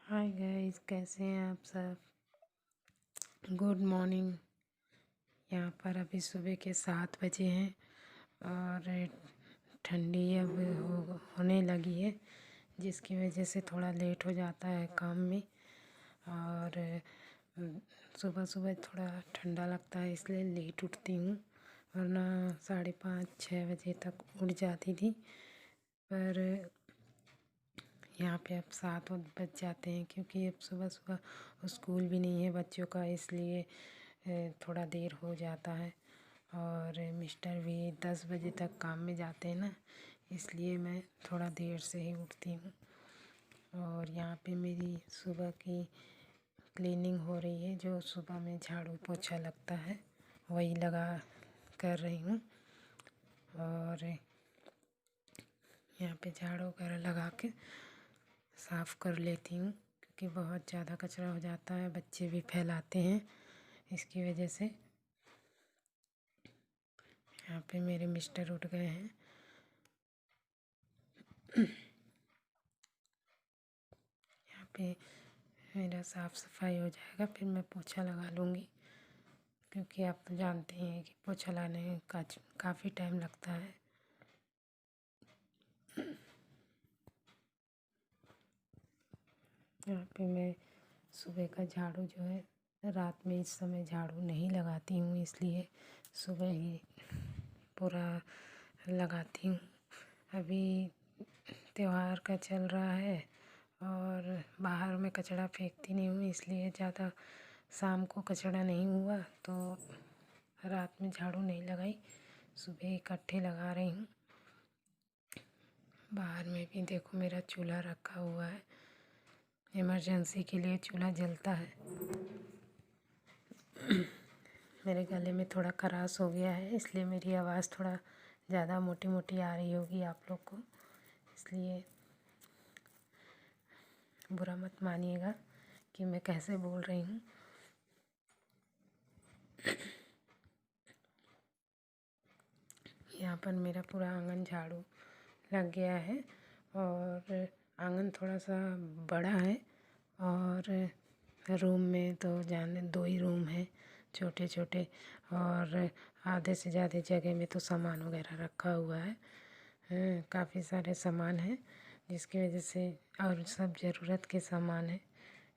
Hi guys, कैसे हैं आप सब। Good morning. यहाँ पर अभी सुबह के 7 बजे हैं और ठंडी अब होने लगी है, जिसकी वजह से थोड़ा लेट हो जाता है काम में। और सुबह सुबह थोड़ा ठंडा लगता है, इसलिए लेट उठती हूँ, वरना 5:30-6 बजे तक उठ जाती थी। पर यहाँ पे अब 7 बज जाते हैं, क्योंकि अब सुबह सुबह स्कूल भी नहीं है बच्चों का, इसलिए थोड़ा देर हो जाता है। और मिस्टर भी 10 बजे तक काम में जाते हैं ना, इसलिए मैं थोड़ा देर से ही उठती हूँ। और यहाँ पे मेरी सुबह की क्लीनिंग हो रही है, जो सुबह में झाड़ू पोछा लगता है वही लगा कर रही हूँ। और यहाँ पे झाड़ू वगैरह लगा के साफ़ कर लेती हूँ, क्योंकि बहुत ज़्यादा कचरा हो जाता है, बच्चे भी फैलाते हैं, इसकी वजह से। यहाँ पे मेरे मिस्टर उठ गए हैं। यहाँ पे मेरा साफ़ सफाई हो जाएगा, फिर मैं पोछा लगा लूँगी, क्योंकि आप तो जानते ही हैं कि पोछा लगाने में काफ़ी टाइम लगता है। यहाँ पे मैं सुबह का झाड़ू जो है, रात में इस समय झाड़ू नहीं लगाती हूँ, इसलिए सुबह ही पूरा लगाती हूँ। अभी त्योहार का चल रहा है और बाहर में कचरा फेंकती नहीं हूँ, इसलिए ज़्यादा शाम को कचरा नहीं हुआ तो रात में झाड़ू नहीं लगाई, सुबह इकट्ठे लगा रही हूँ। बाहर में भी देखो मेरा चूल्हा रखा हुआ है, इमरजेंसी के लिए चूल्हा जलता है। मेरे गले में थोड़ा खराश हो गया है, इसलिए मेरी आवाज़ थोड़ा ज़्यादा मोटी मोटी आ रही होगी आप लोग को, इसलिए बुरा मत मानिएगा कि मैं कैसे बोल रही हूँ। यहाँ पर मेरा पूरा आंगन झाड़ू लग गया है, और आंगन थोड़ा सा बड़ा है, और रूम में तो जाने 2 ही रूम हैं छोटे छोटे, और आधे से ज़्यादा जगह में तो सामान वगैरह रखा हुआ है। काफ़ी सारे सामान हैं, जिसकी वजह से, और सब ज़रूरत के सामान है,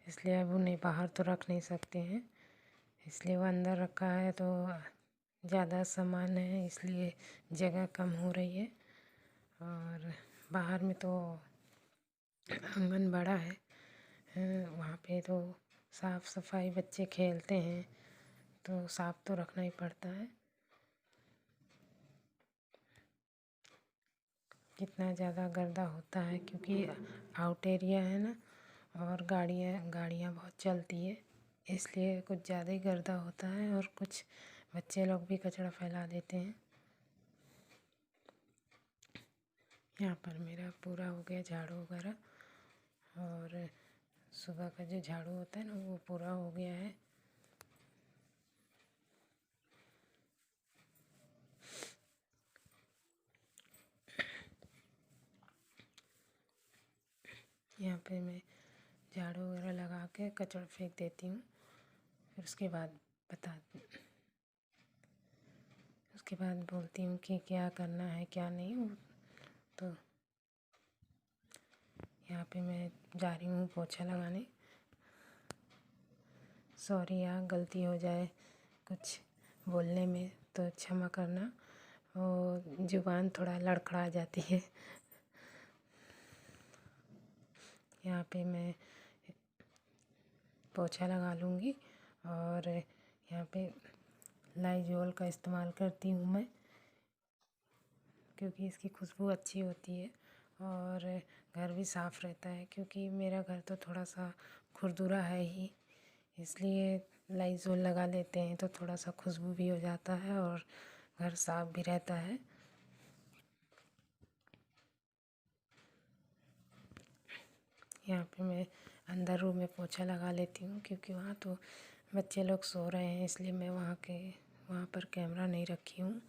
इसलिए अब उन्हें बाहर तो रख नहीं सकते हैं, इसलिए वो अंदर रखा है। तो ज़्यादा सामान है, इसलिए जगह कम हो रही है। और बाहर में तो आंगन बड़ा है, वहाँ पे तो साफ़ सफाई, बच्चे खेलते हैं तो साफ़ तो रखना ही पड़ता है। कितना ज़्यादा गर्दा होता है, क्योंकि आउट एरिया है ना, और गाड़ियाँ बहुत चलती है, इसलिए कुछ ज़्यादा ही गर्दा होता है, और कुछ बच्चे लोग भी कचरा फैला देते हैं। यहाँ पर मेरा पूरा हो गया झाड़ू वगैरह, और सुबह का जो झाड़ू होता है ना, वो पूरा हो गया है। यहाँ पे मैं झाड़ू वगैरह लगा के कचरा फेंक देती हूँ, फिर उसके बाद बोलती हूँ कि क्या करना है क्या नहीं। तो यहाँ पे मैं जा रही हूँ पोछा लगाने। सॉरी यार, गलती हो जाए कुछ बोलने में तो क्षमा करना, वो ज़ुबान थोड़ा लड़खड़ा जाती है। यहाँ पे मैं पोछा लगा लूँगी, और यहाँ पे लाइजॉल का इस्तेमाल करती हूँ मैं, क्योंकि इसकी खुशबू अच्छी होती है, और घर भी साफ़ रहता है, क्योंकि मेरा घर तो थोड़ा सा खुरदुरा है ही, इसलिए लाइजॉल लगा लेते हैं तो थोड़ा सा खुशबू भी हो जाता है और घर साफ़ भी रहता है। यहाँ पे मैं अंदर रूम में पोछा लगा लेती हूँ, क्योंकि वहाँ तो बच्चे लोग सो रहे हैं, इसलिए मैं वहाँ पर कैमरा नहीं रखी हूँ।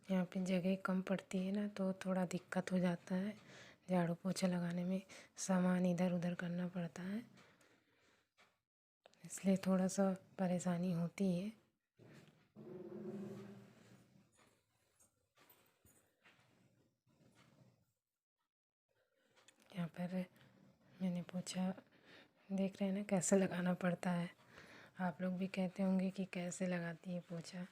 यहाँ पे जगह कम पड़ती है ना, तो थोड़ा दिक्कत हो जाता है झाड़ू पोछा लगाने में, सामान इधर उधर करना पड़ता है, इसलिए थोड़ा सा परेशानी होती है। यहाँ पर मैंने पोछा देख रहे हैं ना कैसे लगाना पड़ता है। आप लोग भी कहते होंगे कि कैसे लगाती है पोछा।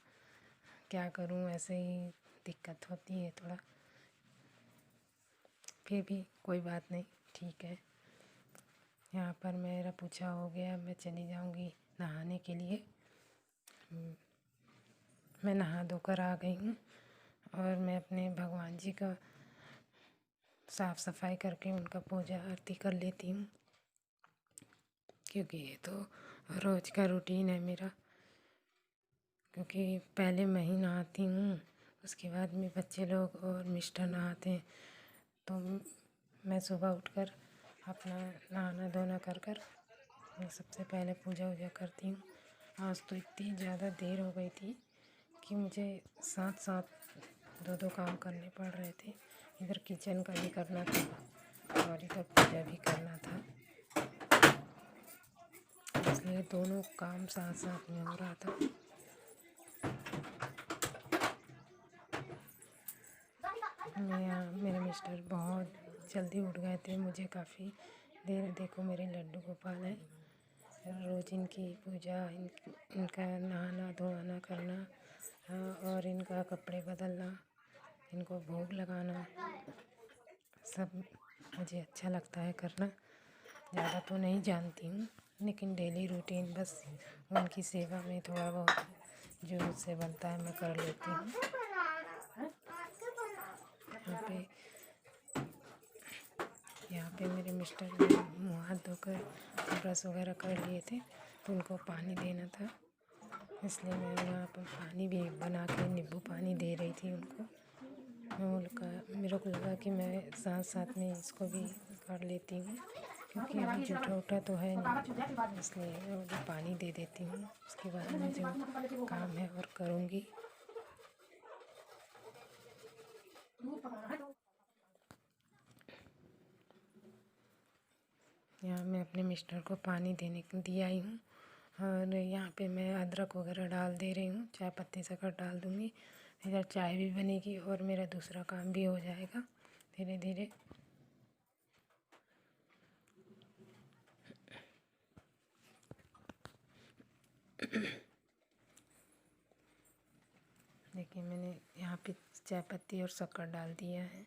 क्या करूं, ऐसे ही दिक्कत होती है थोड़ा, फिर भी कोई बात नहीं, ठीक है। यहाँ पर मेरा पोछा हो गया, मैं चली जाऊंगी नहाने के लिए। मैं नहा धोकर आ गई हूँ और मैं अपने भगवान जी का साफ़ सफाई करके उनका पूजा आरती कर लेती हूँ, क्योंकि ये तो रोज़ का रूटीन है मेरा। क्योंकि पहले मैं ही नहाती हूँ, उसके बाद में बच्चे लोग और मिस्टर नहाते हैं, तो मैं सुबह उठकर अपना नहाना धोना कर कर मैं सबसे पहले पूजा वूजा करती हूँ। आज तो इतनी ज़्यादा देर हो गई थी कि मुझे साथ साथ दो दो काम करने पड़ रहे थे। इधर किचन का भी करना था और इधर पूजा भी करना था, इसलिए दोनों काम साथ साथ में हो रहा था। मेरे मिस्टर बहुत जल्दी उठ गए थे, मुझे काफ़ी देर। देखो मेरे लड्डू गोपाल है, रोज़ इनकी पूजा, इनका नहाना धोना करना और इनका कपड़े बदलना, इनको भोग लगाना, सब मुझे अच्छा लगता है करना। ज़्यादा तो नहीं जानती हूँ, लेकिन डेली रूटीन बस उनकी सेवा में थोड़ा बहुत जो मुझसे बनता है मैं कर लेती हूँ। यहाँ पे मेरे मिस्टर ने मुँह हाथ धोकर ब्रश वगैरह कर लिए थे, तो उनको पानी देना था, इसलिए मैं यहाँ पर पानी भी बना के नींबू पानी दे रही थी उनको। मेरे को लगा कि मैं साथ साथ में इसको भी कर लेती हूँ, क्योंकि अभी जूठा उठा तो है नहीं, इसलिए मैं भी पानी दे देती हूँ। उसके बाद में जो काम है और करूँगी। यहाँ मैं अपने मिस्टर को पानी देने दिया ही हूँ, और यहाँ पे मैं अदरक वगैरह डाल दे रही हूँ, चाय पत्ती शक्कर डाल दूँगी। इधर चाय भी बनेगी और मेरा दूसरा काम भी हो जाएगा धीरे धीरे। देखिए मैंने यहाँ पे चाय पत्ती और शक्कर डाल दिया है।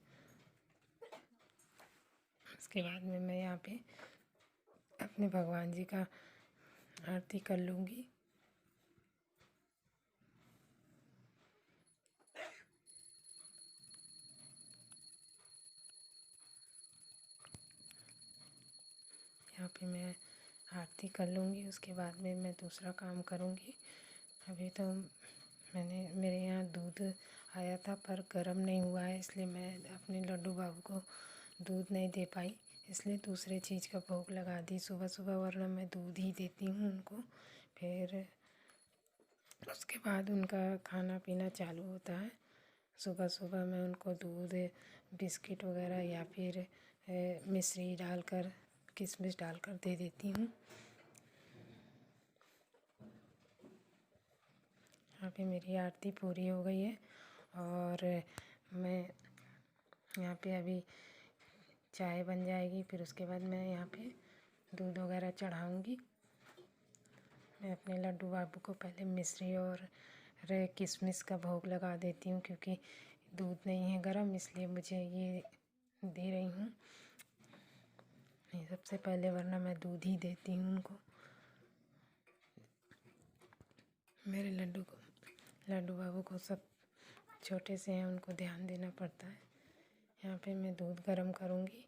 उसके बाद में मैं यहाँ पे अपने भगवान जी का आरती कर लूँगी। यहाँ पे मैं आरती कर लूँगी, उसके बाद में मैं दूसरा काम करूँगी। अभी तो मेरे यहाँ दूध आया था पर गर्म नहीं हुआ है, इसलिए मैं अपने लड्डू बाबू को दूध नहीं दे पाई, इसलिए दूसरे चीज़ का भोग लगा दी सुबह सुबह, वरना मैं दूध ही देती हूँ उनको। फिर उसके बाद उनका खाना पीना चालू होता है। सुबह सुबह मैं उनको दूध, बिस्किट वगैरह या फिर मिश्री डालकर, किशमिश डालकर दे देती हूँ। यहाँ पे मेरी आरती पूरी हो गई है और मैं यहाँ पे अभी चाय बन जाएगी, फिर उसके बाद मैं यहाँ पे दूध वगैरह चढ़ाऊँगी। मैं अपने लड्डू बाबू को पहले मिश्री और किशमिश का भोग लगा देती हूँ, क्योंकि दूध नहीं है गरम, इसलिए मुझे ये दे रही हूँ। नहीं सबसे पहले, वरना मैं दूध ही देती हूँ उनको। मेरे लड्डू बाबू को सब छोटे से हैं, उनको ध्यान देना पड़ता है। यहाँ पे मैं दूध गरम करूँगी,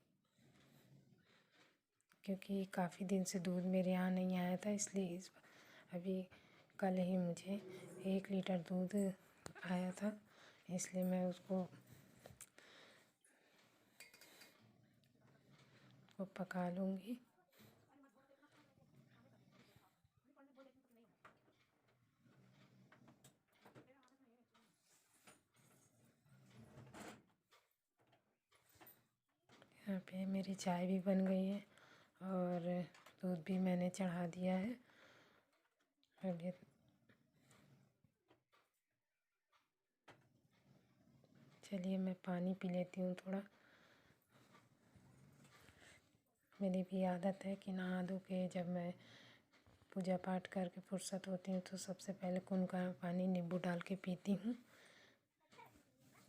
क्योंकि काफ़ी दिन से दूध मेरे यहाँ नहीं आया था, इसलिए अभी कल ही मुझे 1 लीटर दूध आया था, इसलिए मैं उसको पका लूँगी। पे मेरी चाय भी बन गई है और दूध भी मैंने चढ़ा दिया है। अभी चलिए मैं पानी पी लेती हूँ थोड़ा। मेरी भी आदत है कि नहा धो के जब मैं पूजा पाठ करके फुर्सत होती हूँ तो सबसे पहले कुनका पानी नींबू डाल के पीती हूँ।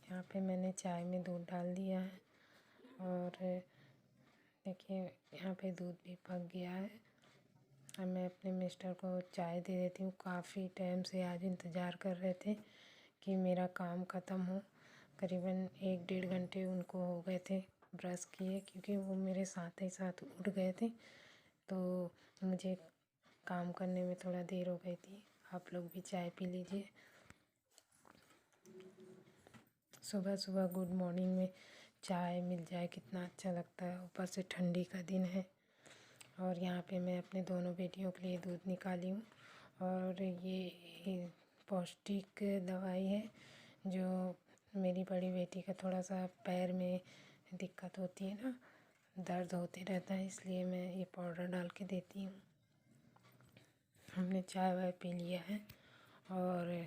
यहाँ पे मैंने चाय में दूध डाल दिया है और देखिए यहाँ पे दूध भी पक गया है। अब मैं अपने मिस्टर को चाय दे देती हूँ। काफ़ी टाइम से आज इंतज़ार कर रहे थे कि मेरा काम ख़त्म हो। करीबन 1-1.5 घंटे उनको हो गए थे ब्रश किए, क्योंकि वो मेरे साथ ही साथ उठ गए थे तो मुझे काम करने में थोड़ा देर हो गई थी। आप लोग भी चाय पी लीजिए। सुबह सुबह गुड मॉर्निंग में चाय मिल जाए कितना अच्छा लगता है। ऊपर से ठंडी का दिन है। और यहाँ पे मैं अपने दोनों बेटियों के लिए दूध निकाली हूँ और ये पौष्टिक दवाई है। जो मेरी बड़ी बेटी का थोड़ा सा पैर में दिक्कत होती है ना, दर्द होते रहता है, इसलिए मैं ये पाउडर डाल के देती हूँ। हमने चाय वाय पी लिया है और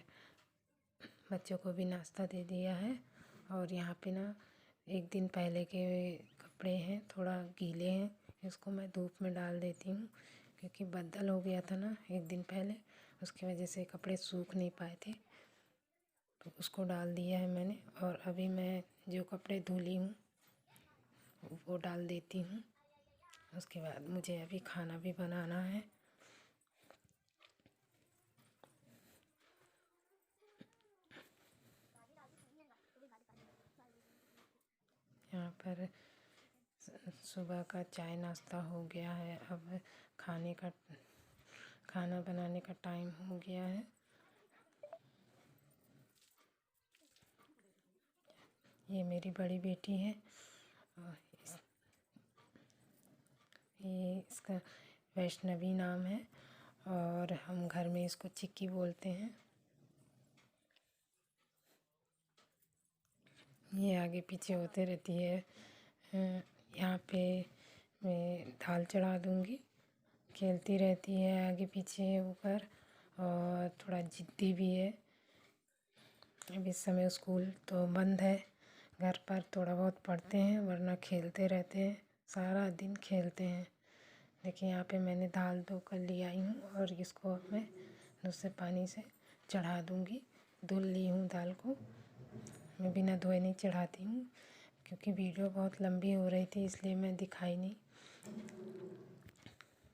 बच्चों को भी नाश्ता दे दिया है। और यहाँ पे ना एक दिन पहले के कपड़े हैं, थोड़ा गीले हैं, इसको मैं धूप में डाल देती हूँ क्योंकि बदल हो गया था ना एक दिन पहले, उसकी वजह से कपड़े सूख नहीं पाए थे तो उसको डाल दिया है मैंने। और अभी मैं जो कपड़े धुली हूँ वो डाल देती हूँ। उसके बाद मुझे अभी खाना भी बनाना है। यहाँ पर सुबह का चाय नाश्ता हो गया है। अब खाना बनाने का टाइम हो गया है। ये मेरी बड़ी बेटी है और इसका वैष्णवी नाम है और हम घर में इसको चिक्की बोलते हैं। ये आगे पीछे होते रहती है। यहाँ पे मैं दाल चढ़ा दूँगी। खेलती रहती है आगे पीछे ऊपर और थोड़ा ज़िद्दी भी है। अब इस समय स्कूल तो बंद है, घर पर थोड़ा बहुत पढ़ते हैं वरना खेलते रहते हैं, सारा दिन खेलते हैं। देखिए यहाँ पे मैंने दाल धो कर ले आई हूँ और इसको अब मैं दूसरे पानी से चढ़ा दूँगी। धुल ली हूँ दाल को, मैं बिना धोए नहीं चढ़ाती हूँ क्योंकि वीडियो बहुत लंबी हो रही थी इसलिए मैं दिखाई नहीं।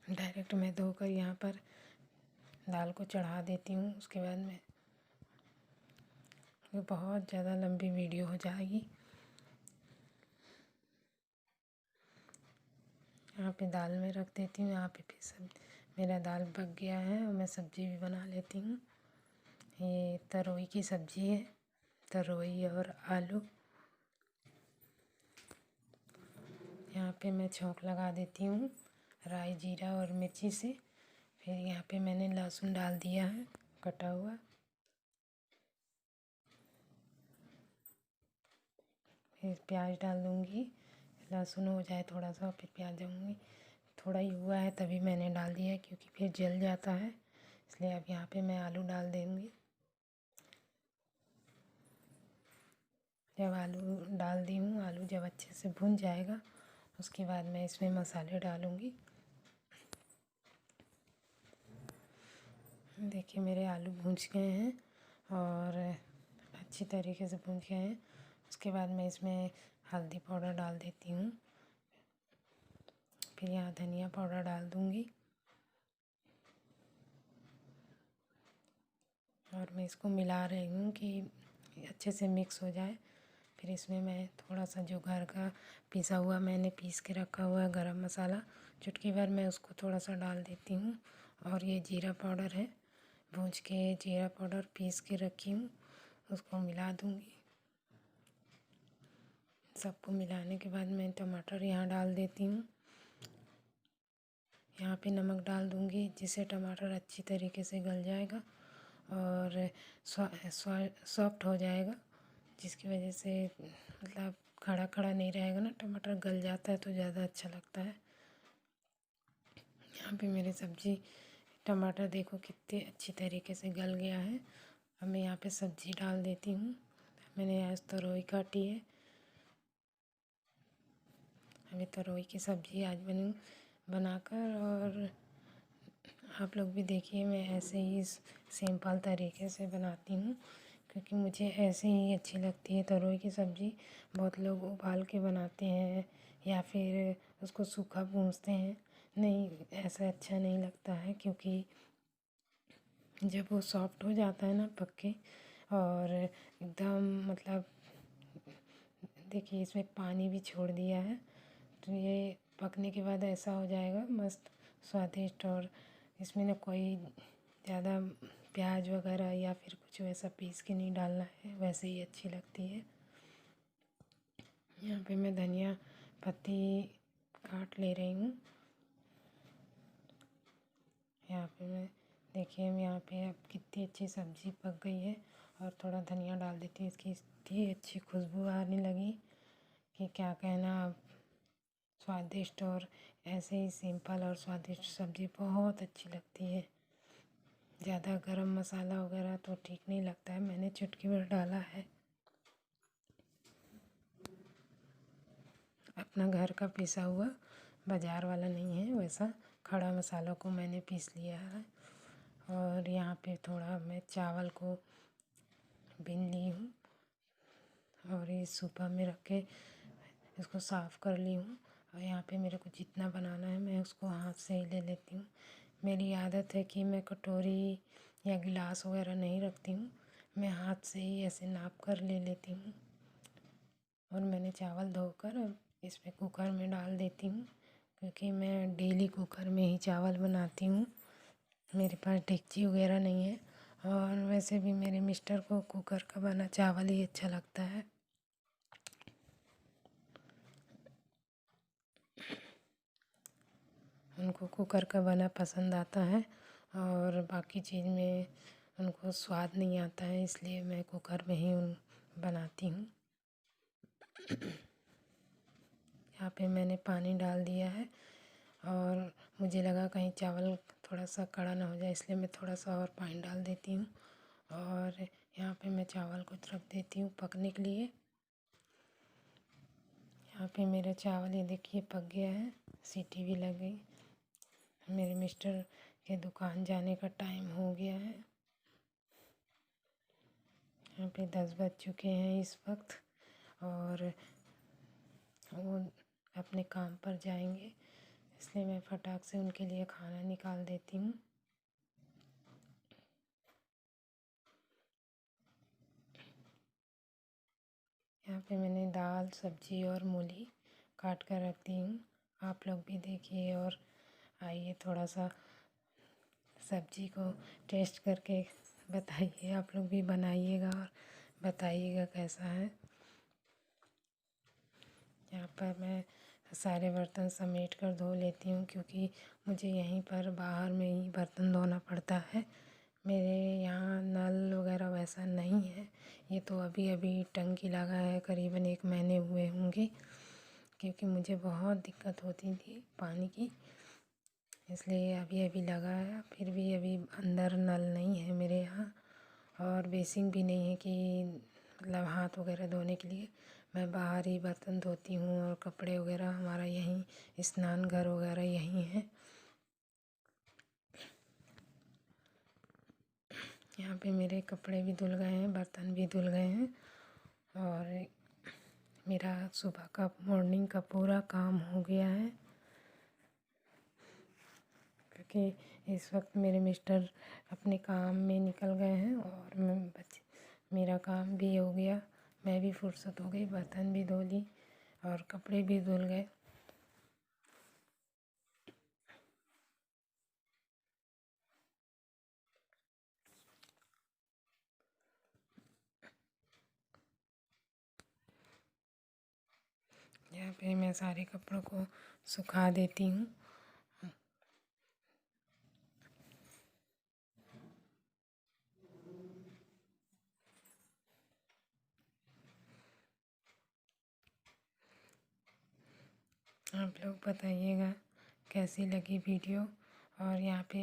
डायरेक्ट मैं धोकर यहाँ पर दाल को चढ़ा देती हूँ। उसके बाद मैं बहुत ज़्यादा लंबी वीडियो हो जाएगी। यहाँ पे दाल में रख देती हूँ। यहाँ पे फिर सब मेरा दाल पक गया है और मैं सब्ज़ी भी बना लेती हूँ। ये तरोई की सब्ज़ी है, तरोई और आलू। यहाँ पे मैं छौंक लगा देती हूँ राई जीरा और मिर्ची से। फिर यहाँ पे मैंने लहसुन डाल दिया है कटा हुआ। फिर प्याज डाल दूँगी, लहसुन हो जाए थोड़ा सा फिर प्याज डालूँगी। थोड़ा ही हुआ है तभी मैंने डाल दिया है क्योंकि फिर जल जाता है, इसलिए अब यहाँ पे मैं आलू डाल दूँगी। जब आलू डाल दी हूँ, आलू जब अच्छे से भुन जाएगा उसके बाद मैं इसमें मसाले डालूँगी। देखिए मेरे आलू भुन गए हैं और अच्छी तरीके से भुन गए हैं। उसके बाद मैं इसमें हल्दी पाउडर डाल देती हूँ। फिर यहाँ धनिया पाउडर डाल दूँगी और मैं इसको मिला रही हूँ कि अच्छे से मिक्स हो जाए। फिर इसमें मैं थोड़ा सा जो घर का पिसा हुआ मैंने पीस के रखा हुआ है गरम मसाला, चुटकी भर मैं उसको थोड़ा सा डाल देती हूँ। और ये जीरा पाउडर है, भून के जीरा पाउडर पीस के रखी हूँ, उसको मिला दूँगी। सबको मिलाने के बाद मैं टमाटर यहाँ डाल देती हूँ। यहाँ पे नमक डाल दूँगी जिससे टमाटर अच्छी तरीके से गल जाएगा और सॉफ्ट हो जाएगा। जिसकी वजह से मतलब खड़ा खड़ा नहीं रहेगा ना, टमाटर गल जाता है तो ज़्यादा अच्छा लगता है। यहाँ पे मेरी सब्ज़ी टमाटर देखो कितने अच्छी तरीके से गल गया है। अब मैं यहाँ पे सब्ज़ी डाल देती हूँ। मैंने आज तरोई काटी है। अभी तरोई की सब्ज़ी आज बनाकर, और आप लोग भी देखिए मैं ऐसे ही सिंपल तरीके से बनाती हूँ, क्योंकि मुझे ऐसे ही अच्छी लगती है तरोई की सब्ज़ी। बहुत लोग उबाल के बनाते हैं या फिर उसको सूखा भूनते हैं। नहीं, ऐसा अच्छा नहीं लगता है, क्योंकि जब वो सॉफ्ट हो जाता है ना पक के, और एकदम मतलब देखिए इसमें पानी भी छोड़ दिया है, तो ये पकने के बाद ऐसा हो जाएगा मस्त स्वादिष्ट। और इसमें ना कोई ज़्यादा प्याज वगैरह या फिर कुछ वैसा पीस के नहीं डालना है, वैसे ही अच्छी लगती है। यहाँ पे मैं धनिया पत्ती काट ले रही हूँ। यहाँ पे मैं देखिए यहाँ पे अब कितनी अच्छी सब्ज़ी पक गई है। और थोड़ा धनिया डाल देती हूँ, इसकी इतनी अच्छी खुशबू आने लगी कि क्या कहना। अब स्वादिष्ट और ऐसे ही सिंपल और स्वादिष्ट सब्ज़ी बहुत अच्छी लगती है। ज़्यादा गरम मसाला वगैरह तो ठीक नहीं लगता है, मैंने चुटकी भर डाला है। अपना घर का पिसा हुआ, बाज़ार वाला नहीं है, वैसा खड़ा मसालों को मैंने पीस लिया है। और यहाँ पे थोड़ा मैं चावल को बीन ली हूँ और इस सूपा में रख के इसको साफ़ कर ली हूँ। और यहाँ पे मेरे को जितना बनाना है मैं उसको हाथ से ही ले लेती हूँ। मेरी आदत है कि मैं कटोरी या गिलास वगैरह नहीं रखती हूँ, मैं हाथ से ही ऐसे नाप कर ले लेती हूँ। और मैंने चावल धोकर अब इसमें कुकर में डाल देती हूँ, क्योंकि मैं डेली कुकर में ही चावल बनाती हूँ, मेरे पास डेगची वगैरह नहीं है। और वैसे भी मेरे मिस्टर को कुकर का बना चावल ही अच्छा लगता है। उनको कुकर का बना पसंद आता है, और बाकी चीज़ में उनको स्वाद नहीं आता है, इसलिए मैं कुकर में ही बनाती हूँ। यहाँ पे मैंने पानी डाल दिया है, और मुझे लगा कहीं चावल थोड़ा सा कड़ा ना हो जाए, इसलिए मैं थोड़ा सा और पानी डाल देती हूँ। और यहाँ पे मैं चावल को रख देती हूँ पकने के लिए। यहाँ पे मेरा चावल ये देखिए पक गया है, सीटी भी लग गई। मेरे मिस्टर के दुकान जाने का टाइम हो गया है। यहाँ पे 10 बज चुके हैं इस वक्त, और वो अपने काम पर जाएंगे, इसलिए मैं फटाक से उनके लिए खाना निकाल देती हूँ। यहाँ पे मैंने दाल सब्जी और मूली काट कर रख दी हूँ। आप लोग भी देखिए और आइए थोड़ा सा सब्जी को टेस्ट करके बताइए। आप लोग भी बनाइएगा और बताइएगा कैसा है। यहाँ पर मैं सारे बर्तन समेट कर धो लेती हूँ, क्योंकि मुझे यहीं पर बाहर में ही बर्तन धोना पड़ता है। मेरे यहाँ नल वगैरह वैसा नहीं है, ये तो अभी अभी टंकी लगा है, करीबन 1 महीने हुए होंगे, क्योंकि मुझे बहुत दिक्कत होती थी पानी की, इसलिए अभी अभी लगा है। फिर भी अभी अंदर नल नहीं है मेरे यहाँ, और बेसिन भी नहीं है कि मतलब हाथ वगैरह धोने के लिए। मैं बाहर ही बर्तन धोती हूँ, और कपड़े वगैरह हमारा यहीं स्नान घर वगैरह यहीं है। यहाँ पे मेरे कपड़े भी धुल गए हैं, बर्तन भी धुल गए हैं, और मेरा सुबह का मॉर्निंग का पूरा काम हो गया है। क्योंकि इस वक्त मेरे मिस्टर अपने काम में निकल गए हैं, और मेरा काम भी हो गया, मैं भी फुर्सत हो गई, बर्तन भी धो ली और कपड़े भी धुल गए। यहाँ पे मैं सारे कपड़ों को सुखा देती हूँ। आप लोग बताइएगा कैसी लगी वीडियो, और यहाँ पे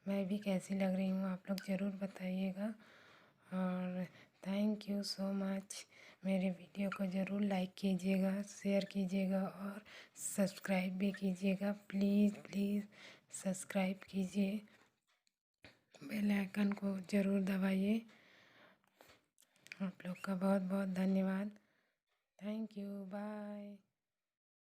मैं भी कैसी लग रही हूँ आप लोग ज़रूर बताइएगा। और थैंक यू सो मच। मेरे वीडियो को ज़रूर लाइक कीजिएगा, शेयर कीजिएगा और सब्सक्राइब भी कीजिएगा। प्लीज़ प्लीज़ सब्सक्राइब कीजिए, बेल आइकन को ज़रूर दबाइए। आप लोग का बहुत बहुत धन्यवाद। Thank you, bye.